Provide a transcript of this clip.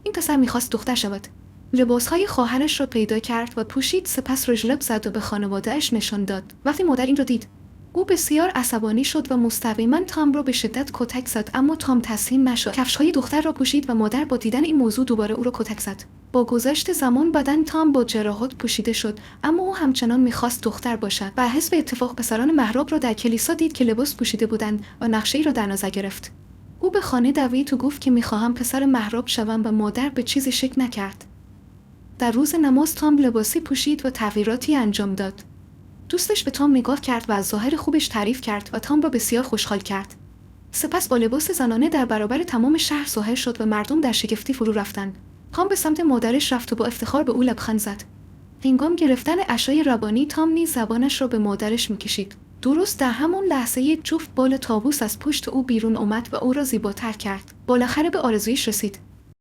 این پسر میخواست دختر شود. لباسهای خواهرش را پیدا کرد و پوشید، سپس رژلب زد و به خانواده‌اش نشان داد. وقتی مادر این را دید، او بسیار عصبانی شد و مستقیما تام را به شدت کتک زد، اما تام تسلیم نشد. کفش‌های دختر را پوشید و مادر با دیدن این موضوع دوباره او را کتک زد. با گذشت زمان بدن تام با جراحات پوشیده شد، اما او همچنان می‌خواست دختر باشد و حسب اتفاق پسران مهراب را در کلیسا دید که لباس پوشیده بودند و نقشه‌ای را در نظر گرفت. او به خانه دوید و گفت که می‌خواهم پسر مهراب شوم و مادر به چیزی شک نکرد. در روز نماز تام لباسی پوشید و تغییراتی انجام داد. دوستش به تام نگاه کرد و از ظاهر خوبش تعریف کرد و تام را بسیار خوشحال کرد. سپس با لباس زنانه در برابر تمام شهر ظاهر شد و مردم در شگفتی فرو رفتند. تام به سمت مادرش رفت و با افتخار به او لبخند زد. هنگام گرفتن عشای ربانی تام نیز زبانش را به مادرش می‌کشید. درست در همان لحظه یک جفت بال طاووس از پشت او بیرون آمد و او را زیباتر کرد. بالاخره به آرزویش رسید.